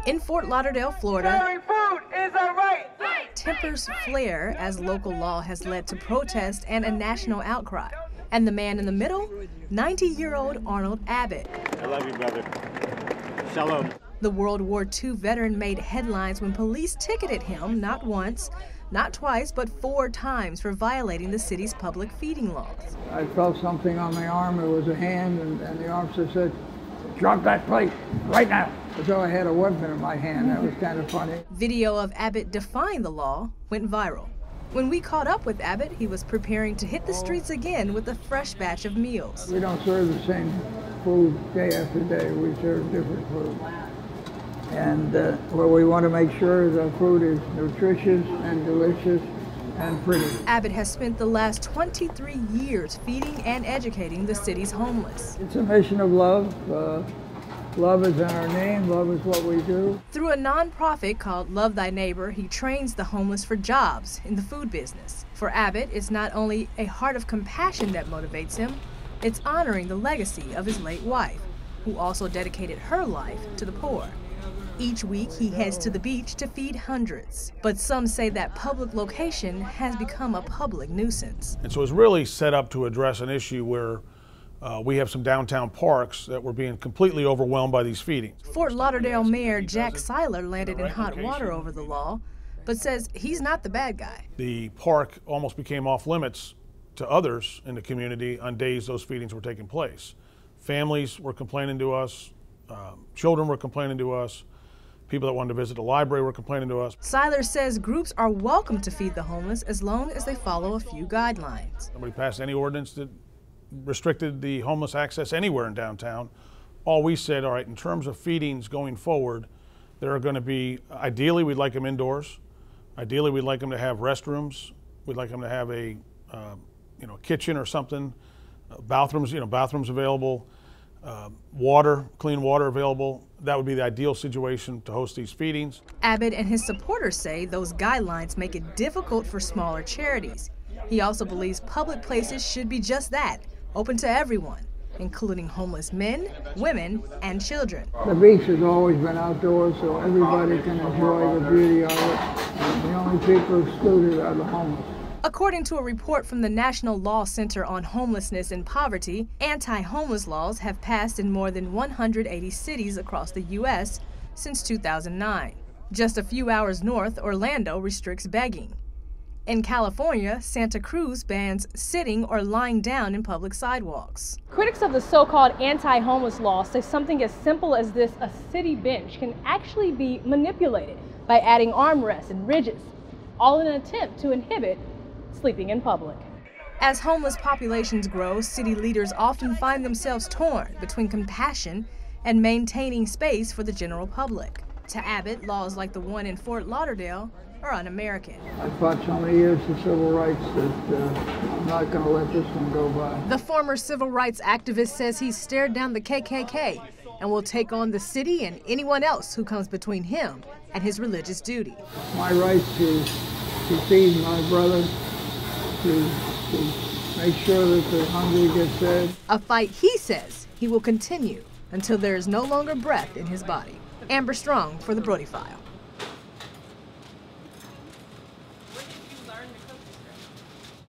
In Fort Lauderdale, Florida, sharing food is a right. tempers flare as local law has led to protest and a national outcry. And the man in the middle, 90-year-old Arnold Abbott. I love you, brother. Shalom. The World War II veteran made headlines when police ticketed him not once, not twice, but 4 times for violating the city's public feeding laws. I felt something on my arm. It was a hand, and the officer said, "Drop that plate right now." As though I had a weapon in my hand. That was kind of funny. Video of Abbott defying the law went viral. When we caught up with Abbott, he was preparing to hit the streets again with a fresh batch of meals. We don't serve the same food day after day. We serve different food. And well, we want to make sure the food is nutritious and delicious and pretty. Abbott has spent the last 23 years feeding and educating the city's homeless. It's a mission of love. Love is in our name. Love is what we do. Through a nonprofit called Love Thy Neighbor, he trains the homeless for jobs in the food business. For Abbott, it's not only a heart of compassion that motivates him, it's honoring the legacy of his late wife, who also dedicated her life to the poor. Each week, he heads to the beach to feed hundreds. But some say that public location has become a public nuisance. And so it's really set up to address an issue where we have some downtown parks that were being completely overwhelmed by these feedings. Fort Lauderdale Mayor Jack Seiler landed in hot water over the law, but says he's not the bad guy. The park almost became off limits to others in the community on days those feedings were taking place. Families were complaining to us, children were complaining to us, people that wanted to visit the library were complaining to us. Seiler says groups are welcome to feed the homeless as long as they follow a few guidelines. Nobody passed any ordinance that restricted the homeless access anywhere in downtown. All we said, all right, in terms of feedings going forward, there are going to be, ideally we'd like them indoors. Ideally we'd like them to have restrooms. We'd like them to have a kitchen or something, bathrooms available, water, clean water available. That would be the ideal situation to host these feedings. Abbott and his supporters say those guidelines make it difficult for smaller charities. He also believes public places should be just that, open to everyone, including homeless men, women, and children. The beach has always been outdoors, so everybody can enjoy the beauty of it. And the only people excluded are the homeless. According to a report from the National Law Center on Homelessness and Poverty, anti-homeless laws have passed in more than 180 cities across the U.S. since 2009. Just a few hours north, Orlando restricts begging. In California, Santa Cruz bans sitting or lying down in public sidewalks. Critics of the so-called anti-homeless law say something as simple as this, a city bench, can actually be manipulated by adding armrests and ridges, all in an attempt to inhibit sleeping in public. As homeless populations grow, city leaders often find themselves torn between compassion and maintaining space for the general public. To Abbott, laws like the one in Fort Lauderdale are un-American. I fought so many years for civil rights that I'm not going to let this one go by. The former civil rights activist says he's stared down the KKK and will take on the city and anyone else who comes between him and his religious duty. My right to feed my brother, to make sure that the hungry get fed. A fight he says he will continue until there is no longer breath in his body. Amber Strong for the Brody File.